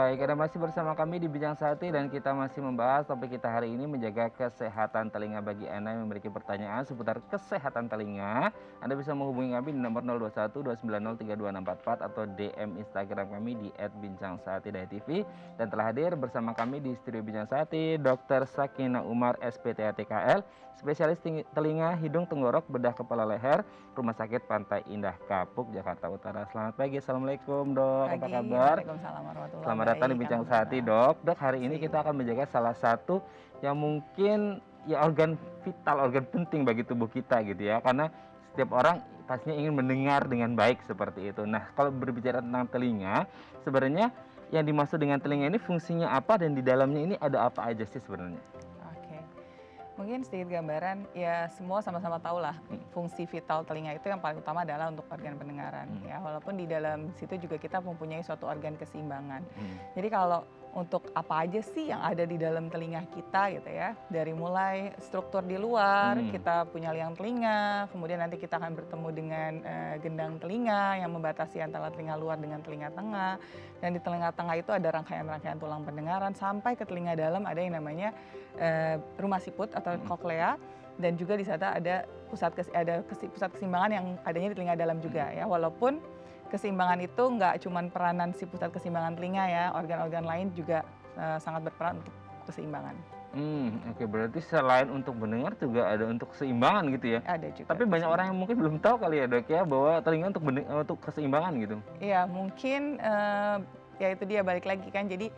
Baik, Anda masih bersama kami di Bincang Sati dan kita masih membahas topik kita hari ini menjaga kesehatan telinga. Bagi Anda yang memiliki pertanyaan seputar kesehatan telinga, Anda bisa menghubungi kami di nomor 021 290 32644 atau DM Instagram kami di @bincang_sati_tv. Dan telah hadir bersama kami di studio Bincang Sati Dr. Sakina Umar SPTATKL, spesialis telinga, hidung, tenggorok, bedah kepala leher, Rumah Sakit Pantai Indah Kapuk, Jakarta Utara. Selamat pagi, Assalamualaikum dok, apa Pagi, kabar? Waalaikumsalam warahmatullahi Selamat datang di baik, Bincang Sati, alhamdulillah. Dok. Dok, hari ini kita akan menjaga salah satu yang mungkin ya organ vital, organ penting bagi tubuh kita gitu ya. Karena setiap orang pastinya ingin mendengar dengan baik seperti itu. Nah, kalau berbicara tentang telinga, sebenarnya yang dimaksud dengan telinga ini fungsinya apa dan di dalamnya ini ada apa aja sih sebenarnya? Oke, mungkin sedikit gambaran, ya semua sama-sama tahu lah fungsi vital telinga itu yang paling utama adalah untuk organ pendengaran. Ya, walaupun di dalam situ juga kita mempunyai suatu organ keseimbangan. Jadi kalau untuk apa aja sih yang ada di dalam telinga kita gitu ya, dari mulai struktur di luar, kita punya liang telinga, kemudian nanti kita akan bertemu dengan gendang telinga yang membatasi antara telinga luar dengan telinga tengah, dan di telinga tengah itu ada rangkaian-rangkaian tulang pendengaran sampai ke telinga dalam ada yang namanya rumah siput atau koklea, dan juga di sana ada pusat keseimbangan yang adanya di telinga dalam juga ya. Walaupun keseimbangan itu nggak cuma peranan si pusat keseimbangan telinga ya, organ-organ lain juga sangat berperan untuk keseimbangan. Oke, berarti selain untuk mendengar juga ada untuk keseimbangan gitu ya. Ada juga. Tapi banyak orang yang mungkin belum tahu kali ya dok ya bahwa telinga untuk keseimbangan gitu. Iya, mungkin ya itu dia balik lagi kan. Jadi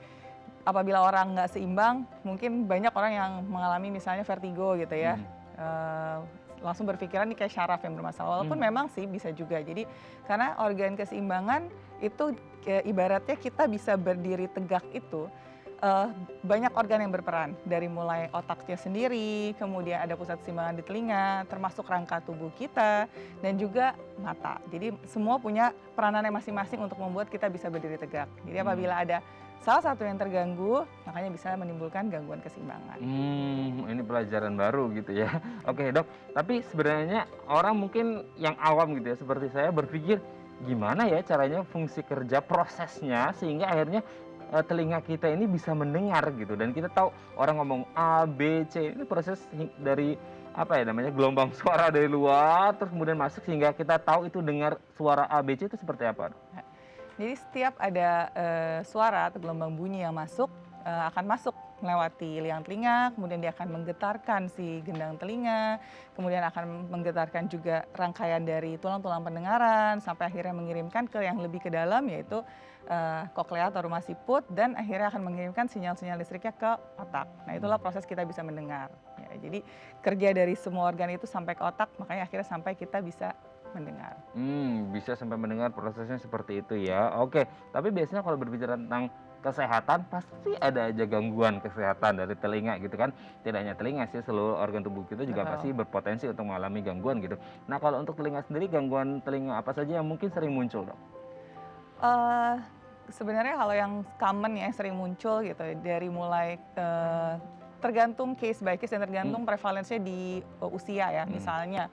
apabila orang nggak seimbang, mungkin banyak orang yang mengalami misalnya vertigo gitu ya. Langsung berpikiran ini kayak syaraf yang bermasalah. Walaupun memang sih bisa juga. Jadi karena organ keseimbangan itu ibaratnya kita bisa berdiri tegak itu banyak organ yang berperan. Dari mulai otaknya sendiri, kemudian ada pusat keseimbangan di telinga, termasuk rangka tubuh kita, dan juga mata. Jadi semua punya peranannya masing-masing untuk membuat kita bisa berdiri tegak. Jadi apabila ada salah satu yang terganggu, makanya bisa menimbulkan gangguan keseimbangan. Ini pelajaran baru gitu ya. Oke dok, tapi sebenarnya orang mungkin yang awam gitu ya seperti saya berpikir gimana ya caranya fungsi kerja prosesnya sehingga akhirnya telinga kita ini bisa mendengar gitu, dan kita tahu orang ngomong A, B, C ini proses dari apa ya namanya gelombang suara dari luar terus kemudian masuk sehingga kita tahu itu dengar suara A, B, C itu seperti apa? Jadi setiap ada suara atau gelombang bunyi yang masuk, akan masuk melewati liang telinga, kemudian dia akan menggetarkan si gendang telinga, kemudian akan menggetarkan juga rangkaian dari tulang-tulang pendengaran, sampai akhirnya mengirimkan ke yang lebih ke dalam, yaitu koklea atau rumah siput, dan akhirnya akan mengirimkan sinyal-sinyal listriknya ke otak. Nah itulah proses kita bisa mendengar. Ya, jadi kerja dari semua organ itu sampai ke otak, makanya akhirnya sampai kita bisa mendengar. Bisa sampai mendengar, prosesnya seperti itu ya. Oke, tapi biasanya kalau berbicara tentang kesehatan pasti ada aja gangguan kesehatan dari telinga gitu kan. Tidak hanya telinga sih, seluruh organ tubuh kita juga pasti berpotensi untuk mengalami gangguan gitu. Nah, kalau untuk telinga sendiri, gangguan telinga apa saja yang mungkin sering muncul, Dok? Sebenarnya kalau yang common ya, yang sering muncul gitu, dari mulai tergantung case by case dan tergantung prevalensinya di usia ya. Misalnya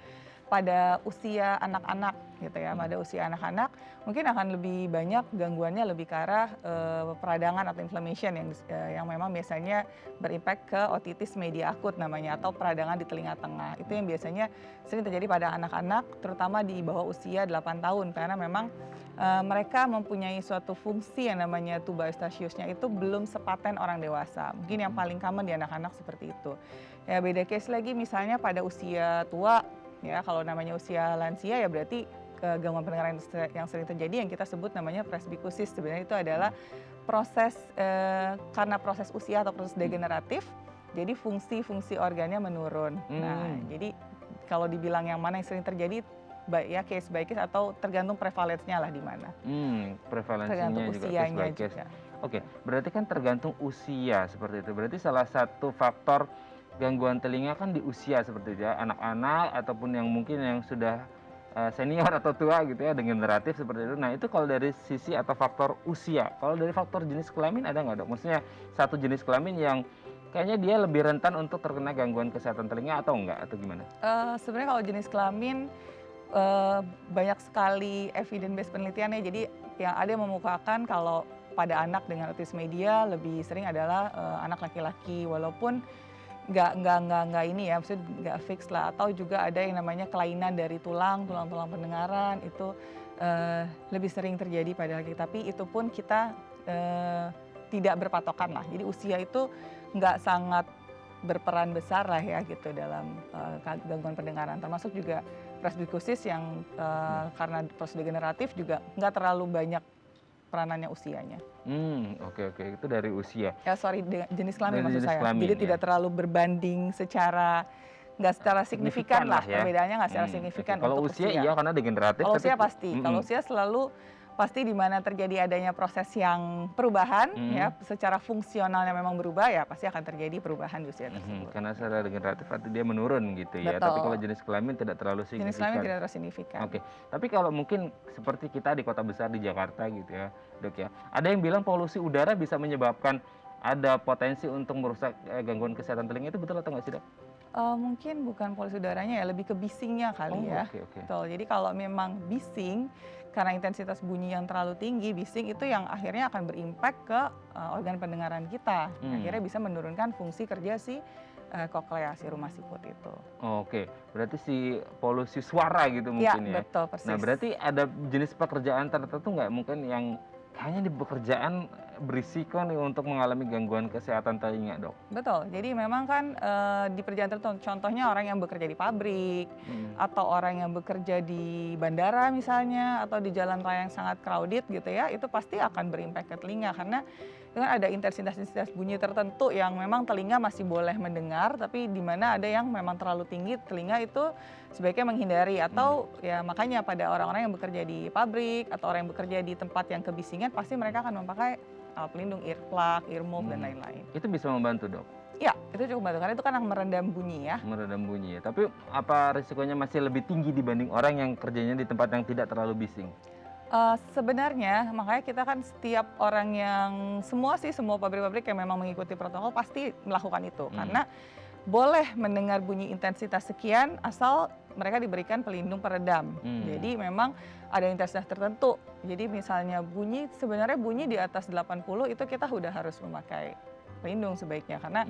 pada usia anak-anak gitu ya, pada usia anak-anak mungkin akan lebih banyak gangguannya lebih ke arah peradangan atau inflammation yang memang biasanya berimpact ke otitis media akut namanya, atau peradangan di telinga tengah. Itu yang biasanya sering terjadi pada anak-anak, terutama di bawah usia 8 tahun, karena memang mereka mempunyai suatu fungsi yang namanya tuba eustachiusnya itu belum sepaten orang dewasa. Mungkin yang paling common di anak-anak seperti itu. Ya beda case lagi misalnya pada usia tua. Ya, kalau namanya usia lansia ya berarti gangguan pendengaran yang sering terjadi yang kita sebut namanya presbikusis. Sebenarnya itu adalah proses karena proses usia atau proses degeneratif, jadi fungsi-fungsi organnya menurun. Nah, jadi kalau dibilang yang mana yang sering terjadi, baik ya case by case atau tergantung prevalensinya lah di mana. Prevalensinya juga case by case. Oke, berarti kan tergantung usia seperti itu. Berarti salah satu faktor gangguan telinga kan di usia seperti itu ya, anak-anak ataupun yang mungkin yang sudah senior atau tua gitu ya, degeneratif seperti itu. Nah itu kalau dari sisi atau faktor usia. Kalau dari faktor jenis kelamin ada nggak dok? Maksudnya satu jenis kelamin yang kayaknya dia lebih rentan untuk terkena gangguan kesehatan telinga atau enggak, atau gimana? Sebenarnya kalau jenis kelamin banyak sekali evidence based penelitiannya. Jadi yang ada yang memukakan kalau pada anak dengan autisme dia lebih sering adalah anak laki-laki, walaupun nggak ini ya, maksudnya nggak fix lah. Atau juga ada yang namanya kelainan dari tulang pendengaran itu lebih sering terjadi pada laki. Tapi itu pun kita tidak berpatokan lah. Jadi usia itu nggak sangat berperan besar lah ya gitu dalam gangguan pendengaran. Termasuk juga presbikusis yang karena prosdegeneratif juga nggak terlalu banyak peranannya usianya. Oke, itu dari usia. Ya sorry, jenis kelamin Dari maksud jenis saya. kelamin, Jadi ya. tidak terlalu berbanding nggak secara signifikan lah. ya. Perbedaannya nggak secara signifikan Kalau untuk usia iya karena degeneratif. Kalau tapi- usia pasti. Kalau usia selalu pasti di mana terjadi adanya proses yang perubahan ya, secara fungsionalnya memang berubah ya, pasti akan terjadi perubahan di usia tersebut. Karena secara degeneratif arti dia menurun gitu ya. Betul. Tapi kalau jenis kelamin tidak terlalu signifikan. Jenis kelamin tidak terlalu signifikan. Oke, tapi kalau mungkin seperti kita di kota besar di Jakarta gitu ya, Dok ya. Ada yang bilang polusi udara bisa menyebabkan ada potensi untuk merusak gangguan kesehatan telinga, itu betul atau nggak sih, Dok? Mungkin bukan polusi udaranya ya, lebih ke bisingnya kali ya. Oke. Betul. Jadi kalau memang bising karena intensitas bunyi yang terlalu tinggi, bising itu yang akhirnya akan berimpact ke organ pendengaran kita. Akhirnya bisa menurunkan fungsi kerja si koklea, si rumah siput itu. Oke, berarti si polusi suara gitu Ya, mungkin ya. betul persis. Nah, berarti ada jenis pekerjaan tertentu nggak mungkin yang kayaknya di pekerjaan berisiko nih untuk mengalami gangguan kesehatan telinga, Dok? Betul. Jadi memang kan di pekerjaan tertentu, contohnya orang yang bekerja di pabrik atau orang yang bekerja di bandara misalnya atau di jalan raya yang sangat crowded gitu ya, itu pasti akan berimpact ke telinga karena dengan ada intensitas bunyi tertentu yang memang telinga masih boleh mendengar, tapi di mana ada yang memang terlalu tinggi, telinga itu sebaiknya menghindari. Atau ya makanya pada orang-orang yang bekerja di pabrik atau orang yang bekerja di tempat yang kebisingan, pasti mereka akan memakai alat pelindung, earplug, earmuff, dan lain-lain. Itu bisa membantu, Dok? Ya, itu cukup membantu karena itu kan yang meredam bunyi ya. Meredam bunyi ya. Tapi apa risikonya masih lebih tinggi dibanding orang yang kerjanya di tempat yang tidak terlalu bising? Sebenarnya makanya kita kan setiap orang yang semua pabrik-pabrik yang memang mengikuti protokol pasti melakukan itu karena boleh mendengar bunyi intensitas sekian asal mereka diberikan pelindung peredam. Jadi memang ada intensitas tertentu. Jadi misalnya sebenarnya bunyi di atas 80 itu kita udah harus memakai pelindung sebaiknya karena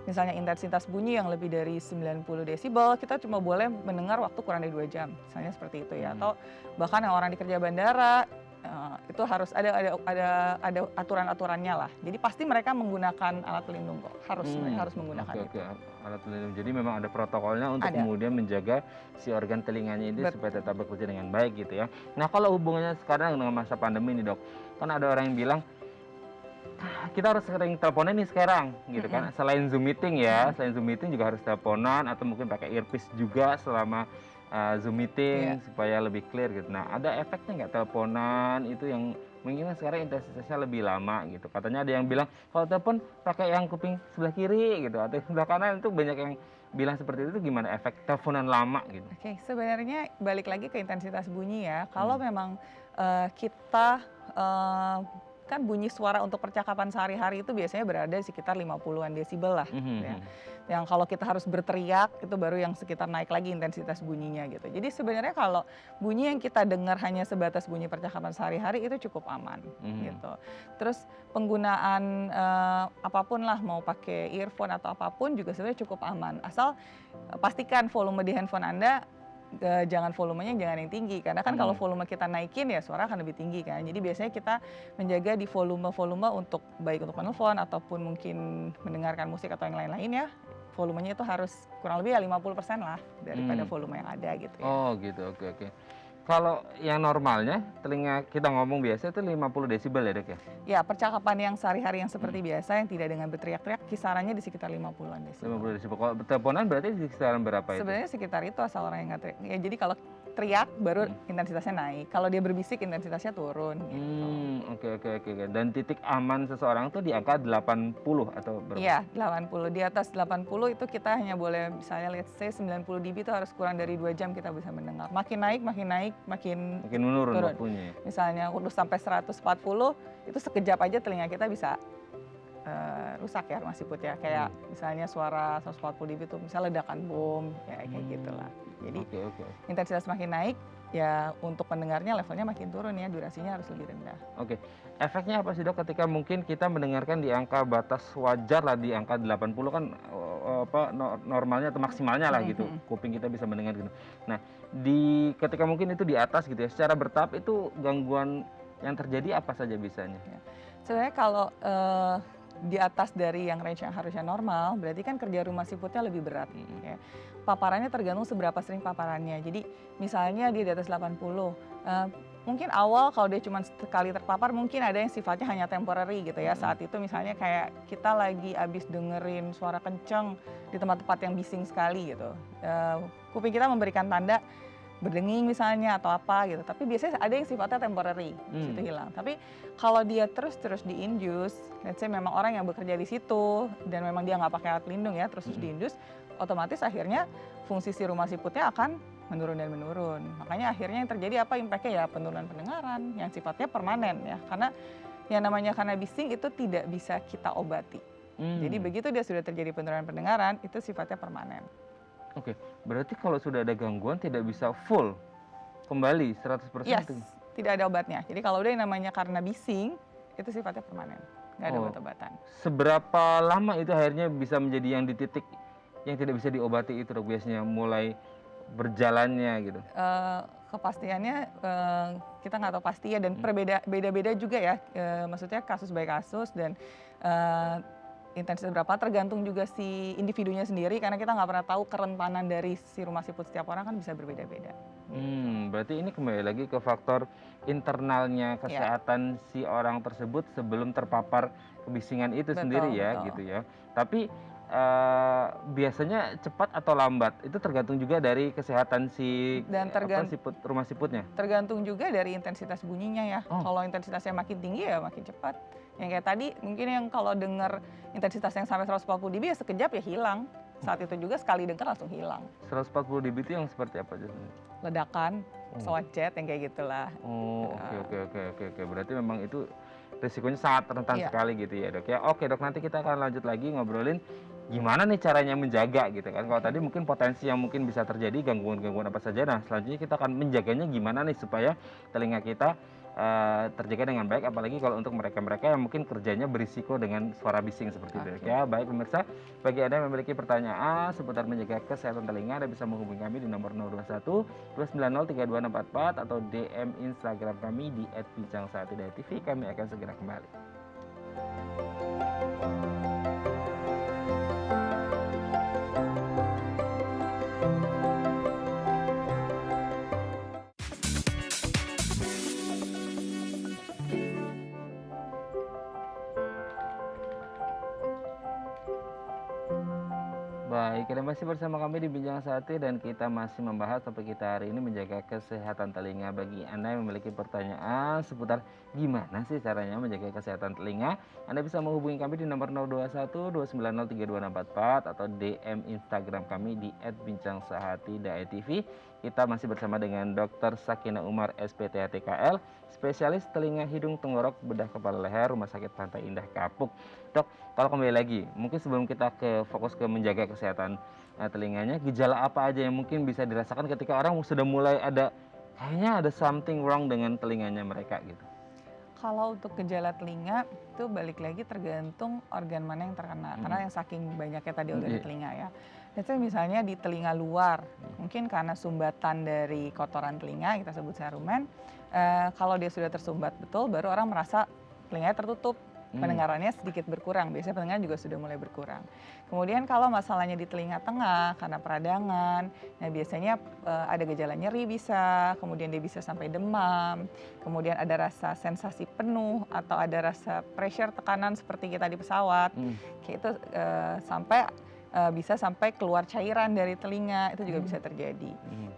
misalnya intensitas bunyi yang lebih dari 90 desibel kita cuma boleh mendengar waktu kurang dari 2 jam, misalnya seperti itu ya. Atau bahkan yang orang di kerja bandara itu harus ada aturan-aturannya lah. Jadi pasti mereka menggunakan alat pelindung kok, mereka harus menggunakan itu. Alat pelindung. Jadi memang ada protokolnya untuk kemudian menjaga si organ telinganya ini supaya tetap bekerja dengan baik gitu ya. Nah, kalau hubungannya sekarang dengan masa pandemi nih, Dok, kan ada orang yang bilang kita harus sering teleponan nih sekarang gitu kan. Selain Zoom meeting ya, selain Zoom meeting juga harus teleponan atau mungkin pakai earpiece juga selama Zoom meeting supaya lebih clear gitu. Nah, ada efeknya nggak teleponan itu yang mungkin sekarang intensitasnya lebih lama gitu. Katanya ada yang bilang kalau telepon pakai yang kuping sebelah kiri gitu atau sebelah kanan, itu banyak yang bilang seperti itu. Gimana efek teleponan lama gitu? Oke, sebenarnya balik lagi ke intensitas bunyi ya. Kalau memang kita kan bunyi suara untuk percakapan sehari-hari itu biasanya berada di sekitar 50-an desibel lah. Ya. Yang kalau kita harus berteriak itu baru yang sekitar naik lagi intensitas bunyinya gitu. Jadi sebenarnya kalau bunyi yang kita dengar hanya sebatas bunyi percakapan sehari-hari itu cukup aman gitu. Terus penggunaan apapun lah, mau pakai earphone atau apapun juga sebenarnya cukup aman. Asal pastikan volume di handphone Anda jangan volumenya jangan yang tinggi karena kan kalau volume kita naikin ya suara akan lebih tinggi kan. Jadi biasanya kita menjaga di volume untuk baik untuk menelpon ataupun mungkin mendengarkan musik atau yang lain-lain ya. Volumenya itu harus kurang lebih ya 50% lah daripada volume yang ada gitu ya. Oh gitu, oke. Kalau yang normalnya telinga kita ngomong biasa itu 50 desibel ya, Dok ya? Ya, percakapan yang sehari-hari yang seperti biasa yang tidak dengan berteriak-teriak kisarannya di sekitar 50-an desibel. 50 desibel. Kalau teleponan berarti di kisaran berapa itu? Sebenarnya sekitar itu asal orang yang nggak teriak. Ya, jadi kalau teriak baru intensitasnya naik. Kalau dia berbisik intensitasnya turun gitu. Oke. Dan titik aman seseorang tuh di angka 80 atau berapa? Iya, 80. Di atas 80 itu kita hanya boleh misalnya let's say 90 dB itu harus kurang dari 2 jam kita bisa mendengar. Makin naik, makin menurun turun. waktunya. Misalnya udah sampai 140 itu sekejap aja telinga kita bisa rusak ya rumah siput ya. Kayak misalnya suara 140 dB itu misalnya ledakan bom, ya kayak gitulah. Jadi Oke. intensitas makin naik, ya untuk pendengarnya levelnya makin turun ya, durasinya harus lebih rendah. Oke. Efeknya apa sih dok ketika mungkin kita mendengarkan di angka batas wajar lah, di angka 80 kan normalnya atau maksimalnya lah gitu. Kuping kita bisa mendengar gitu. Nah, ketika mungkin itu di atas gitu ya, secara bertahap itu gangguan yang terjadi apa saja bisanya? Ya. Sebenarnya kalau di atas dari yang range yang harusnya normal, berarti kan kerja rumah siputnya lebih berat. Ya. Paparannya tergantung seberapa sering paparannya. Jadi misalnya dia di atas 80, mungkin awal kalau dia cuma sekali terpapar mungkin ada yang sifatnya hanya temporary gitu ya. Saat itu misalnya kayak kita lagi abis dengerin suara kenceng di tempat-tempat yang bising sekali gitu. Kuping kita memberikan tanda berdenging misalnya atau apa gitu. Tapi biasanya ada yang sifatnya temporary, itu hilang. Tapi kalau dia terus diindus, let's say memang orang yang bekerja di situ dan memang dia nggak pakai alat pelindung ya, terus diindus, otomatis akhirnya fungsi si rumah siputnya akan menurun. Makanya akhirnya yang terjadi apa impact-nya ya penurunan pendengaran yang sifatnya permanen ya. Karena yang namanya karena bising itu tidak bisa kita obati. Jadi begitu dia sudah terjadi penurunan pendengaran, itu sifatnya permanen. Oke, berarti kalau sudah ada gangguan tidak bisa full kembali 100% Yes, itu? tidak ada obatnya. Jadi kalau udah yang namanya karena bising, itu sifatnya permanen, nggak ada obat-obatan. Seberapa lama itu akhirnya bisa menjadi yang di titik yang tidak bisa diobati itu dok, biasanya mulai berjalannya gitu? Kepastiannya kita nggak tahu pasti ya, dan beda-beda juga ya. Maksudnya kasus by kasus dan intensitas berapa tergantung juga si individunya sendiri, karena kita nggak pernah tahu kerentanan dari si rumah siput setiap orang kan bisa berbeda-beda. Berarti ini kembali lagi ke faktor internalnya kesehatan si orang tersebut sebelum terpapar kebisingan itu sendiri ya, gitu ya. Tapi biasanya cepat atau lambat itu tergantung juga dari kesehatan si rumah siputnya. Tergantung juga dari intensitas bunyinya ya. Kalau intensitasnya makin tinggi ya makin cepat. Yang kayak tadi mungkin yang kalau dengar intensitas yang sampai 140 dB ya sekejap ya hilang. Saat itu juga sekali dengar langsung hilang. 140 dB itu yang seperti apa aja? Ledakan, pesawat jet yang kayak gitulah. Oke. Berarti memang itu risikonya sangat rentan sekali gitu ya dok ya. Oke dok, nanti kita akan lanjut lagi ngobrolin gimana nih caranya menjaga gitu kan. Kalau tadi mungkin potensi yang mungkin bisa terjadi gangguan-gangguan apa saja. Nah selanjutnya kita akan menjaganya gimana nih supaya telinga kita terjaga dengan baik, apalagi kalau untuk mereka-mereka yang mungkin kerjanya berisiko dengan suara bising seperti itu ya. Baik pemirsa, bagi Anda yang memiliki pertanyaan seputar menjaga kesehatan telinga, Anda bisa menghubungi kami di nomor 021 290 32644 atau DM Instagram kami di @bincang1.tv. Kami akan segera kembali. Baik, Anda masih bersama kami di Bincang Sate dan kita masih membahas topik kita hari ini menjaga kesehatan telinga. Bagi Anda yang memiliki pertanyaan seputar gimana sih caranya menjaga kesehatan telinga, Anda bisa menghubungi kami di nomor 021 290 32644 atau DM Instagram kami di @bincang1.tv. Kita masih bersama dengan Dr. Sakina Umar SPTHTKL, spesialis telinga, hidung, tenggorok, bedah kepala leher, Rumah Sakit Pantai Indah Kapuk. Dok, kalau kembali lagi, mungkin sebelum kita fokus ke menjaga kesehatan telinganya, gejala apa aja yang mungkin bisa dirasakan ketika orang sudah mulai kayaknya ada something wrong dengan telinganya mereka gitu? Kalau untuk gejala telinga itu balik lagi tergantung organ mana yang terkena, karena yang saking banyaknya tadi organ di telinga ya. Itu misalnya di telinga luar, mungkin karena sumbatan dari kotoran telinga, kita sebut serumen. Kalau dia sudah tersumbat betul, baru orang merasa telinganya tertutup, pendengarannya sedikit berkurang. Biasanya pendengaran juga sudah mulai berkurang. Kemudian kalau masalahnya di telinga tengah karena peradangan, nah biasanya ada gejala nyeri bisa, kemudian dia bisa sampai demam, kemudian ada rasa sensasi penuh atau ada rasa pressure, tekanan seperti kita di pesawat, kayak itu bisa sampai keluar cairan dari telinga, itu juga bisa terjadi.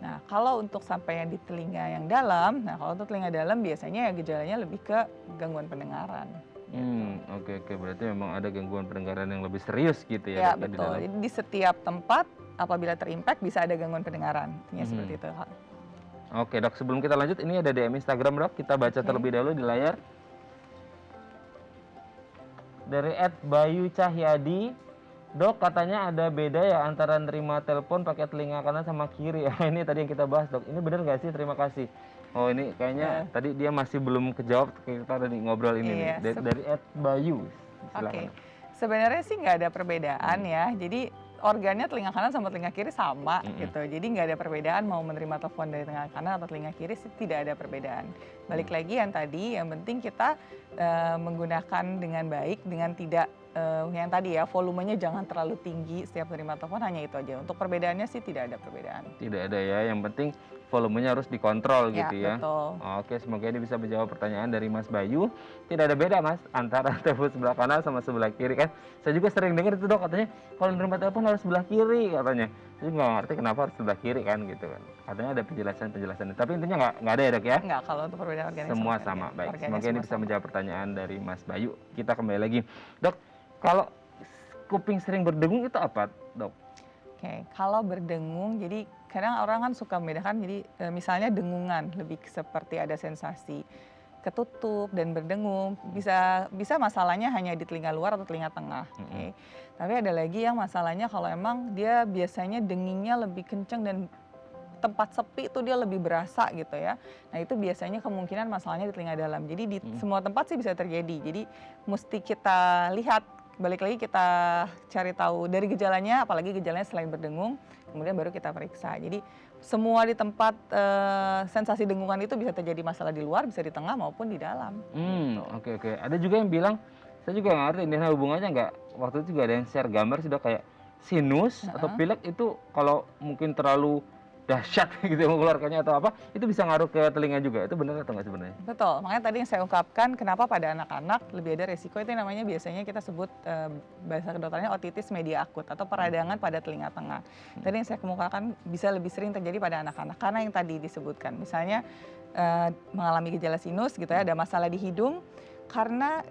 Nah kalau untuk sampai yang di telinga yang dalam, kalau untuk telinga dalam biasanya ya gejalanya lebih ke gangguan pendengaran. Oke. Berarti memang ada gangguan pendengaran yang lebih serius gitu Ya ya? betul. Jadi di setiap tempat apabila terimpact bisa ada gangguan pendengaran. Seperti itu. Oke dok, sebelum kita lanjut ini ada DM Instagram dok, kita baca terlebih dahulu di layar. Dari @Bayu Cahyadi, Dok, katanya ada beda ya antara nerima telepon pakai telinga kanan sama kiri. Ini tadi yang kita bahas, Dok. Ini benar nggak sih? Terima kasih. Oh, ini kayaknya tadi dia masih belum kejawab, kita tadi ngobrol ini nih. Iya, Dari @Bayu, Oke, silakan. sebenarnya sih nggak ada perbedaan ya. Jadi organnya telinga kanan sama telinga kiri sama gitu. Jadi nggak ada perbedaan mau menerima telepon dari telinga kanan atau telinga kiri sih tidak ada perbedaan. Balik lagi yang tadi, yang penting kita menggunakan dengan baik, dengan tidak yang tadi ya volumenya jangan terlalu tinggi setiap menerima telepon, hanya itu aja. Untuk perbedaannya sih tidak ada perbedaan. Tidak ada ya, yang penting volumenya harus dikontrol Ya, gitu ya. betul. Oke, semoga ini bisa menjawab pertanyaan dari Mas Bayu. Tidak ada beda, Mas, antara telepon sebelah kanan sama sebelah kiri kan. Saya juga sering dengar itu, Dok, katanya kalau menerima telepon harus sebelah kiri katanya. Saya nggak ngerti kenapa harus sebelah kiri kan gitu kan. Katanya ada penjelasan-penjelasannya. Tapi intinya nggak ada ya, Dok ya. Enggak, kalau untuk perbedaan organnya Semua sama. Baik, organnya semoga ini semua bisa sama. menjawab pertanyaan dari Mas Bayu. Kita kembali lagi. Dok, kalau kuping sering berdengung itu apa, Dok? Oke, kalau berdengung, jadi kadang orang kan suka membedakan, jadi misalnya dengungan, lebih seperti ada sensasi ketutup dan berdengung, bisa masalahnya hanya di telinga luar atau telinga tengah. Oke. Tapi ada lagi yang masalahnya kalau emang dia biasanya dengingnya lebih kenceng dan tempat sepi itu dia lebih berasa gitu ya. Nah itu biasanya kemungkinan masalahnya di telinga dalam. Jadi di semua tempat sih bisa terjadi. Jadi mesti kita lihat, balik lagi kita cari tahu dari gejalanya, apalagi gejalanya selain berdengung, kemudian baru kita periksa. Jadi semua di tempat sensasi dengungan itu bisa terjadi masalah di luar, bisa di tengah maupun di dalam. Gitu. Oke. Ada juga yang bilang, saya juga nggak ngerti, ini hubungannya nggak, waktu itu juga ada yang share gambar sudah kayak sinus atau pilek itu kalau mungkin terlalu dahsyat gitu mengeluarkannya atau apa, itu bisa ngaruh ke telinga juga. Itu benar atau nggak sebenarnya? Betul, makanya tadi yang saya ungkapkan kenapa pada anak-anak lebih ada resiko itu yang namanya biasanya kita sebut bahasa kedokterannya otitis media akut atau peradangan pada telinga tengah. Tadi yang saya kemukakan bisa lebih sering terjadi pada anak-anak karena yang tadi disebutkan, misalnya mengalami gejala sinus gitu ya, ada masalah di hidung, karena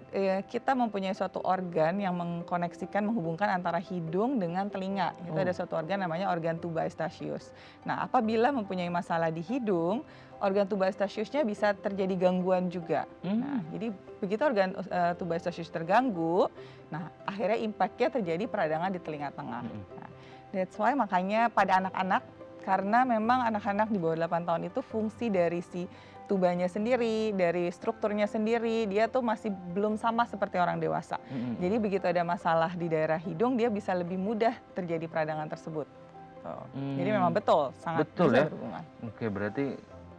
kita mempunyai suatu organ yang mengkoneksikan, menghubungkan antara hidung dengan telinga. Itu ada suatu organ namanya organ tuba eustachius. Nah, apabila mempunyai masalah di hidung, organ tuba eustachiusnya bisa terjadi gangguan juga. Nah, jadi begitu organ tuba eustachius terganggu, nah akhirnya impact-nya terjadi peradangan di telinga tengah. Nah, that's why makanya pada anak-anak, karena memang anak-anak di bawah 8 tahun itu fungsi dari si tubanya sendiri, dari strukturnya sendiri, dia tuh masih belum sama seperti orang dewasa. Jadi begitu ada masalah di daerah hidung, dia bisa lebih mudah terjadi peradangan tersebut. Jadi memang betul, sangat Betul bisa ya? berhubungan. Oke, berarti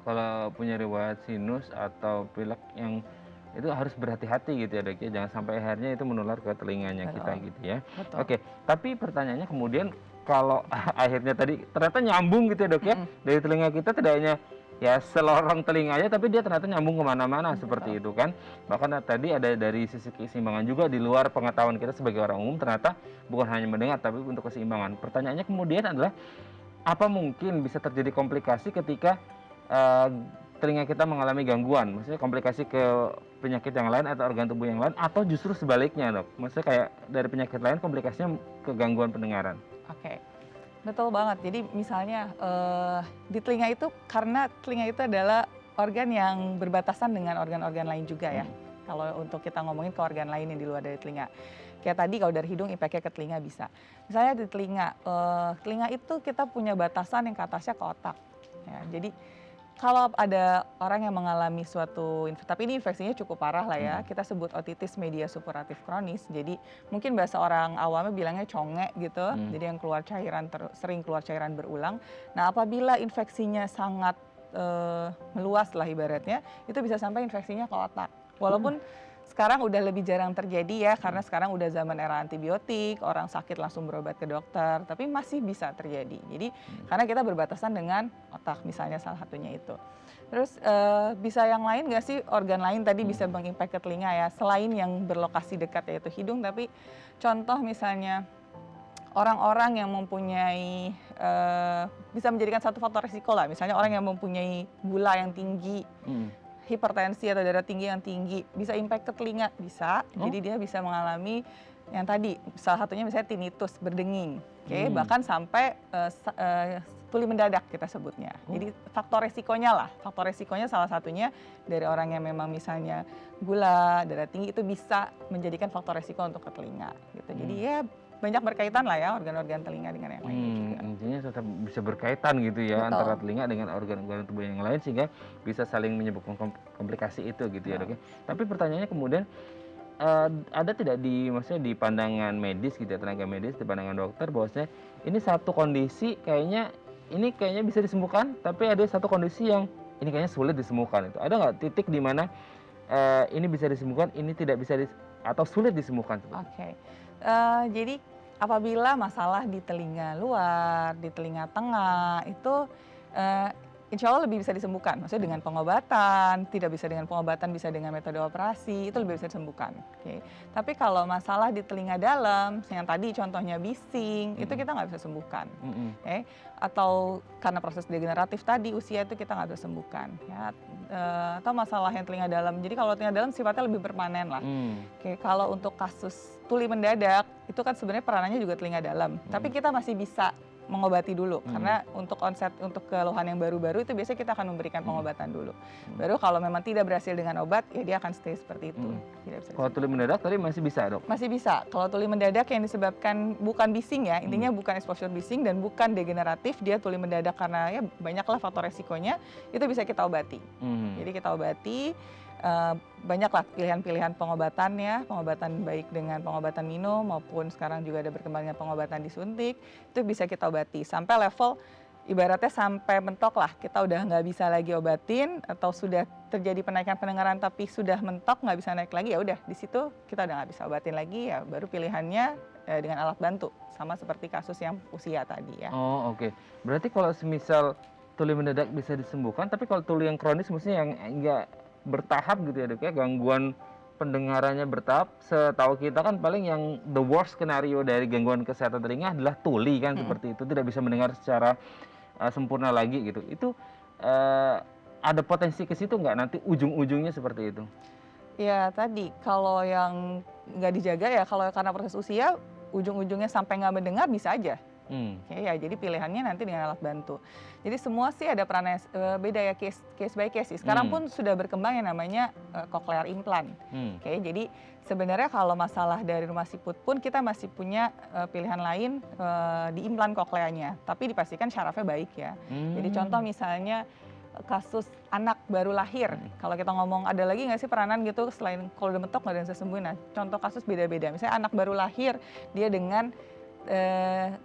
kalau punya riwayat sinus atau pilek yang itu harus berhati-hati gitu ya, Dok ya. Jangan sampai akhirnya itu menular ke telinganya kita Betul. gitu ya. Betul. Oke, tapi pertanyaannya kemudian kalau akhirnya tadi ternyata nyambung gitu ya, Dok ya. Dari telinga kita tidak hanya ya selorong telinganya, tapi dia ternyata nyambung kemana-mana seperti itu kan. Bahkan tadi ada dari sisi keseimbangan juga di luar pengetahuan kita sebagai orang umum, ternyata bukan hanya mendengar tapi untuk keseimbangan. Pertanyaannya kemudian adalah, apa mungkin bisa terjadi komplikasi ketika telinga kita mengalami gangguan? Maksudnya komplikasi ke penyakit yang lain atau organ tubuh yang lain, atau justru sebaliknya, Dok? Maksudnya kayak dari penyakit lain komplikasinya ke gangguan pendengaran. Oke. Betul banget. Jadi misalnya di telinga itu, karena telinga itu adalah organ yang berbatasan dengan organ-organ lain juga ya. Kalau untuk kita ngomongin ke organ lain yang di luar dari telinga. Kayak tadi kalau dari hidung impactnya ke telinga bisa. Misalnya di telinga itu kita punya batasan yang ke atasnya ke otak. Ya, jadi kalau ada orang yang mengalami suatu, tapi ini infeksinya cukup parah lah ya, kita sebut otitis media supuratif kronis. Jadi mungkin bahasa orang awamnya bilangnya conge gitu, jadi yang keluar cairan, sering keluar cairan berulang. Nah apabila infeksinya sangat meluas lah ibaratnya, itu bisa sampai infeksinya ke otak. Walaupun sekarang udah lebih jarang terjadi ya, karena sekarang udah zaman era antibiotik, orang sakit langsung berobat ke dokter, tapi masih bisa terjadi. Jadi karena kita berbatasan dengan otak, misalnya salah satunya itu. Terus bisa yang lain nggak sih, organ lain tadi bisa mengimpact ke telinga ya, selain yang berlokasi dekat yaitu hidung, tapi contoh misalnya orang-orang yang mempunyai, bisa menjadikan satu faktor risiko lah, misalnya orang yang mempunyai gula yang tinggi, hipertensi atau darah tinggi yang tinggi, bisa impact ke telinga, bisa. Jadi dia bisa mengalami yang tadi, salah satunya misalnya tinnitus, berdenging. Bahkan sampai tuli mendadak kita sebutnya. Jadi faktor resikonya salah satunya dari orang yang memang misalnya gula, darah tinggi itu bisa menjadikan faktor resiko untuk ke telinga gitu. Jadi ya banyak berkaitan lah ya organ-organ telinga dengan yang lainnya juga. Intinya tetap bisa berkaitan gitu ya Betul. antara telinga dengan organ-organ tubuh yang lain sehingga bisa saling menyebabkan komplikasi itu gitu ya dok ya. Tapi pertanyaannya kemudian ada tidak maksudnya di pandangan medis gitu ya, tenaga medis, di pandangan dokter bahwasanya ini satu kondisi ini kayaknya bisa disembuhkan, tapi ada satu kondisi yang ini kayaknya sulit disembuhkan itu. Ada nggak titik di mana ini bisa disembuhkan, ini tidak bisa atau sulit disembuhkan? Oke. Jadi apabila masalah di telinga luar, di telinga tengah itu insya Allah lebih bisa disembuhkan. Maksudnya dengan pengobatan, tidak bisa dengan pengobatan, bisa dengan metode operasi, itu lebih bisa disembuhkan. Oke. Tapi kalau masalah di telinga dalam, yang tadi contohnya bising, itu kita nggak bisa sembuhkan. Okay? Atau karena proses degeneratif tadi, usia itu kita nggak bisa sembuhkan. Ya. Atau masalah yang telinga dalam. Jadi kalau telinga dalam sifatnya lebih permanen lah. Oke, kalau untuk kasus tuli mendadak, itu kan sebenarnya peranannya juga telinga dalam. Tapi kita masih bisa mengobati dulu karena untuk keluhan yang baru-baru itu biasanya kita akan memberikan pengobatan dulu. Baru kalau memang tidak berhasil dengan obat ya dia akan stay seperti itu. Tidak bisa kalau tuli mendadak tadi masih bisa dok? Masih bisa. Kalau tuli mendadak yang disebabkan bukan bising ya, intinya bukan exposure bising dan bukan degeneratif, dia tuli mendadak karena ya banyaklah faktor resikonya, itu bisa kita obati. Jadi kita obati. Banyaklah pilihan-pilihan pengobatannya, pengobatan baik dengan pengobatan minum maupun sekarang juga ada berkembangnya pengobatan disuntik, itu bisa kita obati sampai level ibaratnya sampai mentok lah, kita udah nggak bisa lagi obatin atau sudah terjadi penaikan pendengaran tapi sudah mentok nggak bisa naik lagi, ya udah di situ kita udah nggak bisa obatin lagi, ya baru pilihannya dengan alat bantu sama seperti kasus yang usia tadi ya. Oh oke. Berarti kalau semisal tuli mendadak bisa disembuhkan, tapi kalau tuli yang kronis maksudnya yang enggak bertahap gitu ya dok ya, gangguan pendengarannya bertahap, setahu kita kan paling yang the worst skenario dari gangguan kesehatan telinga adalah tuli kan, seperti itu tidak bisa mendengar secara sempurna lagi gitu. Itu ada potensi ke situ nggak nanti ujung-ujungnya seperti itu? Ya tadi kalau yang nggak dijaga ya kalau karena proses usia ujung-ujungnya sampai nggak mendengar bisa aja. Ya, jadi pilihannya nanti dengan alat bantu. Jadi semua sih ada perannya beda ya, case by case. Sekarang pun sudah berkembang yang namanya cochlear implant. Jadi sebenarnya kalau masalah dari rumah siput pun kita masih punya pilihan lain di implan kokleanya, tapi dipastikan syarafnya baik ya. Jadi contoh misalnya kasus anak baru lahir, kalau kita ngomong ada lagi nggak sih peranan gitu selain kalau udah mentok nggak ada yang bisa sembuhin. Nah, contoh kasus beda-beda. Misalnya anak baru lahir dia dengan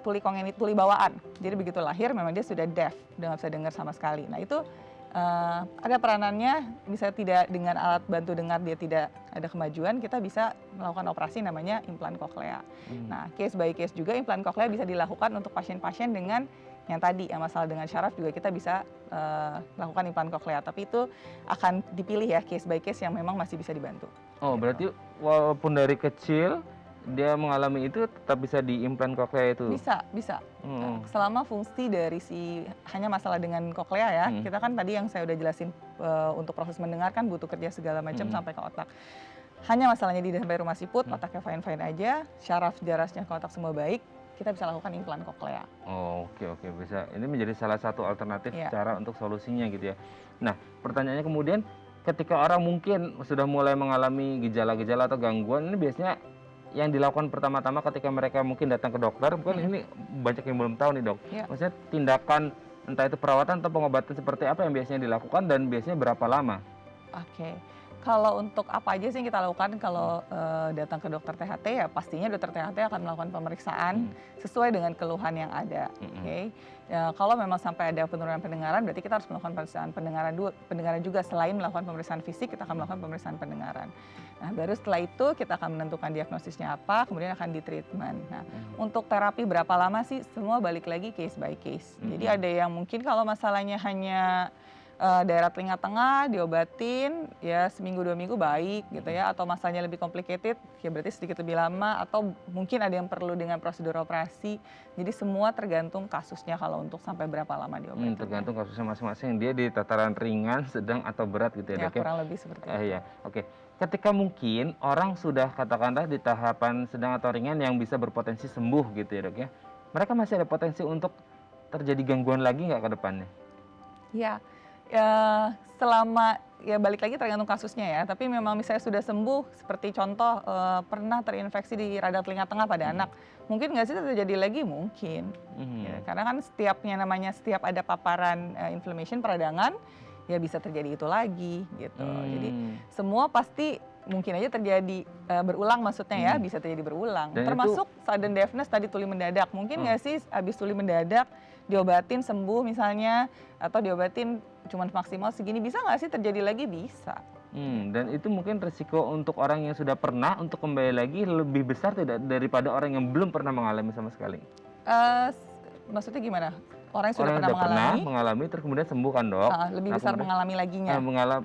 tuli bawaan, jadi begitu lahir memang dia sudah deaf, udah nggak bisa dengar sama sekali. Nah itu ada peranannya, bisa tidak dengan alat bantu dengar dia tidak ada kemajuan, kita bisa melakukan operasi namanya implan koklea. Nah case by case juga implan koklea bisa dilakukan untuk pasien-pasien dengan yang tadi yang masalah dengan syaraf juga kita bisa lakukan implan koklea, tapi itu akan dipilih ya case by case yang memang masih bisa dibantu. Oh gitu. Berarti walaupun dari kecil dia mengalami itu tetap bisa diimplan koklea itu? Bisa. Selama fungsi dari hanya masalah dengan koklea ya, kita kan tadi yang saya udah jelasin untuk proses mendengar kan butuh kerja segala macam sampai ke otak. Hanya masalahnya di sampai rumah siput, otaknya fine-fine aja, syaraf darahnya ke otak semua baik, kita bisa lakukan implan koklea. Oh oke bisa. Ini menjadi salah satu alternatif cara untuk solusinya gitu ya. Nah pertanyaannya kemudian ketika orang mungkin sudah mulai mengalami gejala-gejala atau gangguan, ini biasanya yang dilakukan pertama-tama ketika mereka mungkin datang ke dokter, mungkin ini banyak yang belum tahu nih dok. Maksudnya tindakan entah itu perawatan atau pengobatan seperti apa yang biasanya dilakukan dan biasanya berapa lama? Oke. Kalau untuk apa aja sih yang kita lakukan kalau datang ke dokter THT ya pastinya dokter THT akan melakukan pemeriksaan sesuai dengan keluhan yang ada. Ya, kalau memang sampai ada penurunan pendengaran berarti kita harus melakukan pemeriksaan pendengaran juga, selain melakukan pemeriksaan fisik kita akan melakukan pemeriksaan pendengaran. Nah baru setelah itu kita akan menentukan diagnosisnya apa, kemudian akan ditreatment. Nah untuk terapi berapa lama sih, semua balik lagi case by case. Jadi ada yang mungkin kalau masalahnya hanya daerah telinga tengah diobatin ya seminggu 2 minggu baik gitu ya, atau masalahnya lebih complicated ya berarti sedikit lebih lama, atau mungkin ada yang perlu dengan prosedur operasi. Jadi semua tergantung kasusnya kalau untuk sampai berapa lama diobatin. Tergantung kasusnya masing-masing, dia di tataran ringan, sedang atau berat gitu ya dok ya? Kurang lebih seperti itu. Iya, oke. Ketika mungkin orang sudah katakanlah di tahapan sedang atau ringan yang bisa berpotensi sembuh gitu ya dok ya, mereka masih ada potensi untuk terjadi gangguan lagi nggak ke depannya? Ya, ya selama ya balik lagi tergantung kasusnya ya, tapi memang misalnya sudah sembuh, seperti contoh pernah terinfeksi di radang telinga tengah pada anak, mungkin nggak sih terjadi lagi? Mungkin. Ya, Mhm. karena kan setiap ada paparan inflammation peradangan, ya bisa terjadi itu lagi gitu. Jadi Mmm, semua pasti mungkin aja terjadi berulang maksudnya ya, mhm. bisa terjadi berulang. Dan itu Termasuk sudden deafness tadi tuli mendadak. Mungkin heeh, nggak sih habis tuli mendadak diobatin sembuh misalnya atau diobatin cuman maksimal segini, bisa nggak sih terjadi lagi? Bisa, dan gitu. itu mungkin resiko untuk orang yang sudah pernah untuk kembali lagi lebih besar tidak daripada orang yang belum pernah mengalami sama sekali? Eee, s Maksudnya gimana? Orang yang sudah Orang yang pernah sudah pernah mengalami mengalami terus kemudian sembuh kan, Dok? lebih Nah besar kemudian mengalami laginya?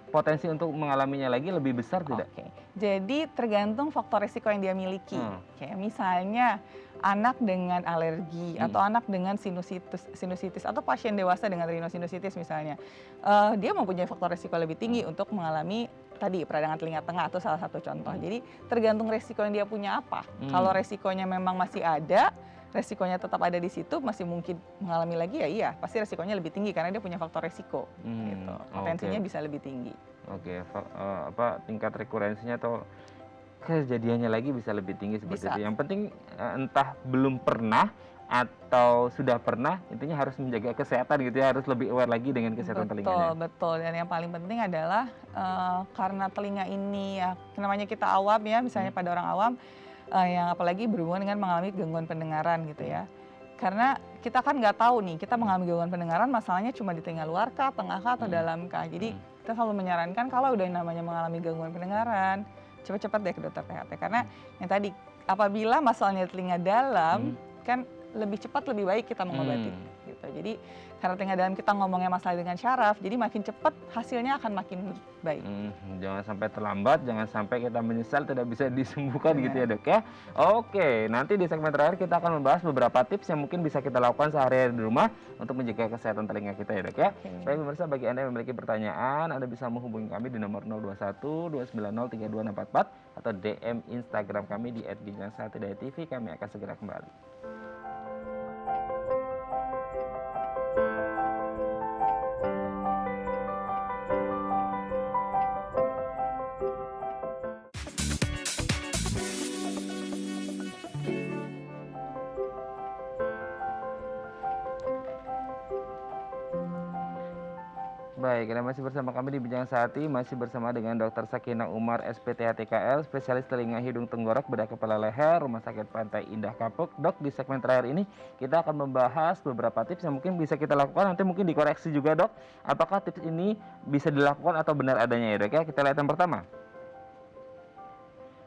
potensi untuk mengalaminya lagi lebih besar tidak? Oke, jadi tergantung faktor risiko yang dia miliki. Heeh, Kayak misalnya anak dengan alergi atau mhm, anak dengan sinusitis atau pasien dewasa dengan rhinosinusitis misalnya, dia mempunyai faktor risiko lebih tinggi untuk mengalami tadi peradangan telinga tengah atau salah satu contoh. mhm, Jadi tergantung resiko yang dia punya apa. Kalau mmm, resikonya memang masih ada, resikonya tetap ada di situ, masih mungkin mengalami lagi ya iya, pasti resikonya lebih tinggi karena dia punya faktor resiko gitu. oke Potensinya bisa lebih tinggi. oke, tingkat rekurensinya atau kejadiannya lagi bisa lebih tinggi seperti Bisa. itu. Yang penting, entah belum pernah atau sudah pernah, intinya harus menjaga kesehatan gitu ya, harus lebih aware lagi dengan kesehatan Betul telinganya. betul, dan yang paling penting adalah, karena telinga ini ya namanya kita awam ya, misalnya Mhm, pada orang awam, yang apalagi berhubungan dengan mengalami gangguan pendengaran gitu mhm, ya. Karena kita kan nggak tahu nih, kita mengalami gangguan pendengaran masalahnya cuma di telinga luar kah, tengah kah, atau mhm, dalam kah. Jadi mhm, kita selalu menyarankan kalau udah namanya mengalami gangguan pendengaran, cepat-cepat deh ke dokter THT. Karena mhm, yang tadi, apabila masalahnya telinga dalam, mhm, kan lebih cepat lebih baik kita mengobati mmm. gitu. Jadi karena telinga dalam kita ngomongnya masalah dengan syaraf, jadi makin cepat hasilnya akan makin baik. Jangan sampai terlambat, jangan sampai kita menyesal tidak bisa disembuhkan gitu ya Benar. Dok ya. Oke, nanti di segmen terakhir kita akan membahas beberapa tips yang mungkin bisa kita lakukan sehari-hari di rumah untuk menjaga kesehatan telinga kita ya Dok ya. Oke. Baik pemirsa, bagi Anda yang memiliki pertanyaan, Anda bisa menghubungi kami di nomor 021 290 32644 atau DM Instagram kami di @ginjang1.tv. Kami akan segera kembali. Baik, Anda masih bersama kami di Bincang Sehati, masih bersama dengan Dr. Sakinah Umar, SPTHTKL, spesialis telinga hidung tenggorok bedah kepala leher, Rumah Sakit Pantai Indah Kapuk. Dok, di segmen terakhir ini kita akan membahas beberapa tips yang mungkin bisa kita lakukan, nanti mungkin dikoreksi juga Dok. Apakah tips ini bisa dilakukan atau benar adanya ya Dok ya? Kita lihat yang pertama.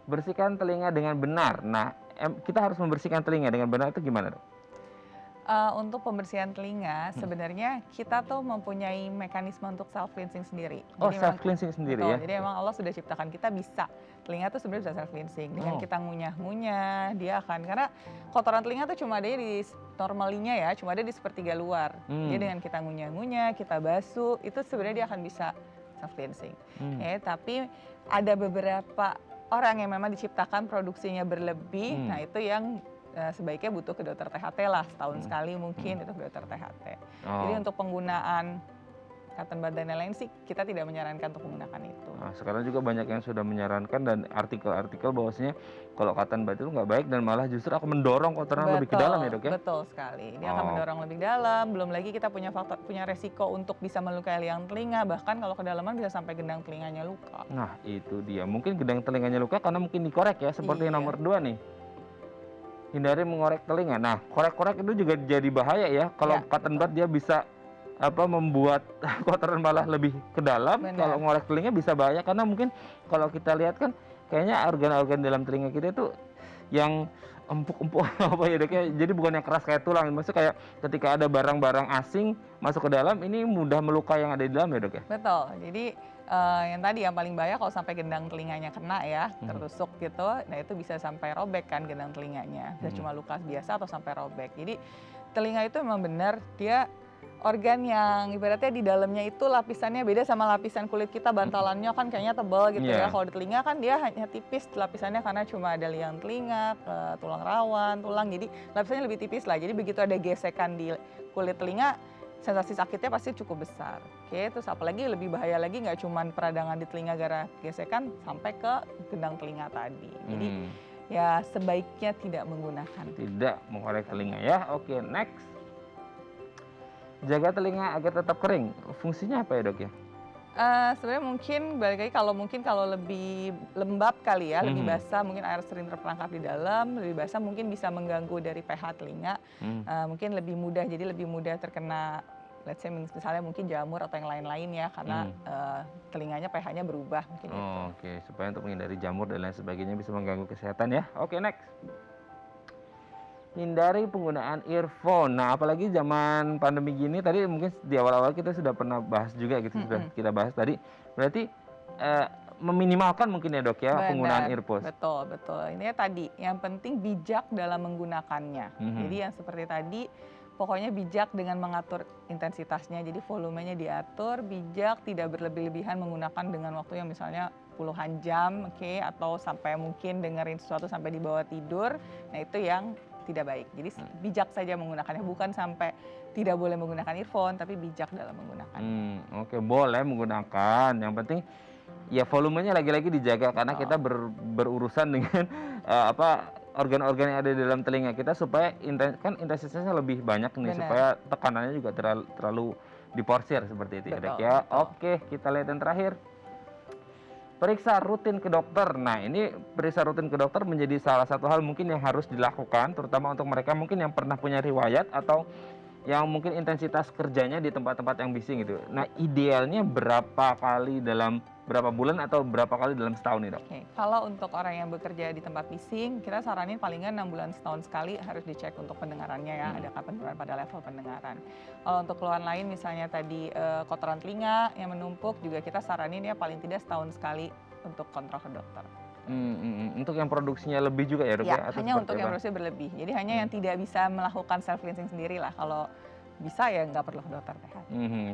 Bersihkan telinga dengan benar. Nah, kita harus membersihkan telinga dengan benar itu gimana Dok? Untuk pembersihan telinga, Hmm. sebenarnya kita tuh mempunyai mekanisme untuk self cleansing sendiri. Oh, Jadi memang self cleansing sendiri betul, ya? jadi memang Allah sudah ciptakan kita bisa. Telinga tuh sebenarnya bisa self cleansing. Dengan Oh. kita ngunyah-ngunyah, dia akan karena kotoran telinga tuh cuma ada di normalinya ya, cuma ada di sepertiga luar. Dia Hmm. dengan kita ngunyah-ngunyah, kita basuh, itu sebenarnya dia akan bisa self cleansing. Hmm. Tapi ada beberapa orang yang memang diciptakan produksinya berlebih, Hmm. nah itu yang sebaiknya butuh ke dokter THT lah, setahun Hmm. sekali Hmm. mungkin itu ke dokter THT. Jadi Oh. untuk penggunaan cotton bud dan lain-lain sih kita tidak menyarankan untuk menggunakan itu. Nah, sekarang juga banyak yang sudah menyarankan dan artikel-artikel bahwasanya kalau cotton bud itu nggak baik dan malah justru akan mendorong kotoran lebih ke dalam ya Dok ya? Betul sekali. Dia akan Oh, mendorong lebih dalam, belum lagi kita punya resiko untuk bisa melukai liang telinga, bahkan kalau kedalaman bisa sampai gendang telinganya luka. nah itu dia. Mungkin gedang telinganya luka karena mungkin dikorek ya, seperti yang Iya, nomor 2 nih. Hindari mengorek telinga. Nah, korek-korek itu juga jadi bahaya ya. Kalau ya cotton betul. bud dia bisa membuat kotoran malah lebih ke dalam. Kalau Benar. ngorek telinga bisa bahaya karena mungkin kalau kita lihat kan kayaknya organ-organ dalam telinga kita itu yang empuk-empuk apa ya Dok ya. Jadi bukan yang keras kayak tulang. Maksudnya kayak ketika ada barang-barang asing masuk ke dalam ini mudah melukai yang ada di dalam ya Dok ya. Betul. Jadi yang tadi yang paling bahaya kalau sampai gendang telinganya kena ya, Mhm, tertusuk gitu, nah itu bisa sampai robek kan gendang telinganya. Bisa mhm, cuma luka biasa atau sampai robek. Jadi telinga itu memang benar dia organ yang ibaratnya di dalamnya itu lapisannya beda sama lapisan kulit kita, bantalannya kan kayaknya tebal gitu ya. Iya. Kalau di telinga kan dia hanya tipis lapisannya karena cuma ada liang telinga, tulang rawan, tulang, jadi lapisannya lebih tipis lah. Jadi begitu ada gesekan di kulit telinga, sensasi sakitnya pasti cukup besar. Oke, terus apalagi lebih bahaya lagi nggak cuma peradangan di telinga gara gesekan, sampai ke gendang telinga tadi. Jadi ya sebaiknya tidak menggunakan. Tidak mengorek telinga ya. Oke, next. Jaga telinga agar tetap kering. Fungsinya apa ya, Dok ya? Sebenarnya mungkin balik lagi kalau lebih lembab kali ya, lebih basah, mungkin air sering terperangkap di dalam, lebih basah mungkin bisa mengganggu dari pH telinga. Mungkin lebih mudah, jadi lebih mudah terkena let's say misalnya mungkin jamur atau yang lain-lain ya, karena telinganya pH-nya berubah mungkin itu. Oke, supaya untuk menghindari jamur dan lain sebagainya bisa mengganggu kesehatan ya. Oke, next. Hindari penggunaan earphone. Nah, apalagi zaman pandemi gini, tadi mungkin di awal-awal kita sudah pernah bahas juga gitu, sudah kita bahas tadi. Berarti meminimalkan mungkin ya, Dok ya, Benar, penggunaan earphone. betul. Ini tadi, yang penting bijak dalam menggunakannya. Jadi yang seperti tadi, pokoknya bijak dengan mengatur intensitasnya. Jadi volumenya diatur, bijak, tidak berlebih-lebihan menggunakan dengan waktu yang misalnya puluhan jam, oke, atau sampai mungkin dengerin sesuatu sampai di bawah tidur. Nah, itu yang tidak baik. Jadi bijak saja menggunakannya, bukan sampai tidak boleh menggunakan earphone, tapi bijak dalam menggunakannya. Oke, boleh menggunakan. Yang penting ya volumenya lagi-lagi dijaga karena kita berurusan dengan organ-organ yang ada di dalam telinga kita, supaya kan intensitasnya lebih banyak nih. Benar. Supaya tekanannya juga terlalu diporsir seperti itu. Betul, ya, Dok ya. Betul. Oke, kita lihat yang terakhir. Periksa rutin ke dokter. Nah, ini periksa rutin ke dokter menjadi salah satu hal mungkin yang harus dilakukan, terutama untuk mereka mungkin yang pernah punya riwayat atau yang mungkin intensitas kerjanya di tempat-tempat yang bising gitu. Nah, idealnya berapa bulan atau berapa kali dalam setahun nih, Dok? Oke, kalau untuk orang yang bekerja di tempat bising, kita saranin palingan 6 bulan setahun sekali harus dicek untuk pendengarannya ya, adakah penurunan pada level pendengaran. Kalau untuk keluhan lain misalnya tadi kotoran telinga yang menumpuk, juga kita saranin ya paling tidak setahun sekali untuk kontrol ke dokter. Untuk yang produksinya lebih juga ya, Dok ya? Hanya untuk yang produksinya berlebih. Jadi hanya yang tidak bisa melakukan self cleansing sendiri lah. Kalau bisa ya nggak perlu ke dokter THT.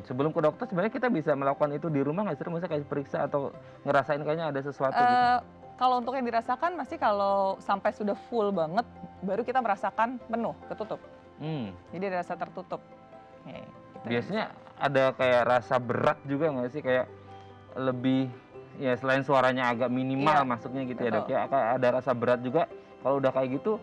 Sebelum ke dokter sebenarnya kita bisa melakukan itu di rumah nggak sih? Misalnya kayak periksa atau ngerasain kayaknya ada sesuatu gitu. Kalau untuk yang dirasakan masih kalau sampai sudah full banget baru kita merasakan penuh, ketutup. Jadi ada rasa tertutup. Biasanya ada kayak rasa berat juga nggak sih, kayak lebih ya selain suaranya agak minimal masuknya gitu ya, Dok ya. Ada rasa berat juga kalau udah kayak gitu,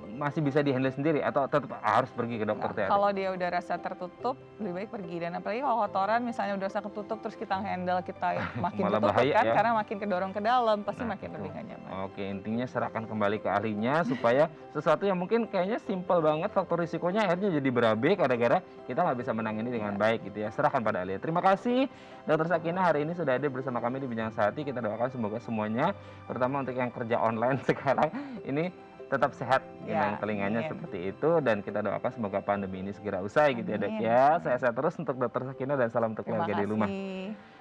masih bisa dihandle sendiri atau tetap harus pergi ke dokter THT? Kalau dia udah rasa tertutup, lebih baik pergi. Dan apalagi kalau kotoran misalnya udah rasa ketutup terus kita handle, kita makin tutup kan, ya? Karena makin kedorong ke dalam, pasti makin lebih gak nyaman. Oke, intinya serahkan kembali ke ahlinya supaya sesuatu yang mungkin kayaknya simpel banget, faktor risikonya akhirnya jadi berabe gara-gara kita nggak bisa menangani dengan baik gitu ya. Serahkan pada ahli. Terima kasih Dr. Sakina hari ini sudah ada bersama kami di Bincang Sehati. Kita doakan semoga semuanya, terutama untuk yang kerja online sekarang ini, tetap sehat dengan telinganya seperti itu, dan kita doakan semoga pandemi ini segera usai gitu ya, Dok ya. Sehat-sehat terus untuk Dr. Sakina dan salam untuk keluarga di rumah.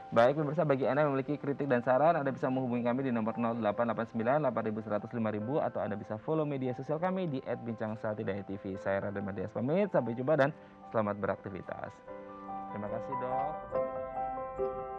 Baik pemirsa, bagi Anda yang memiliki kritik dan saran, Anda bisa menghubungi kami di nomor 0889 8100 5000 atau Anda bisa follow media sosial kami di @bincangsehati.tv. Saya Raden Madias pamit, sampai jumpa dan selamat beraktivitas. Terima kasih, Dok.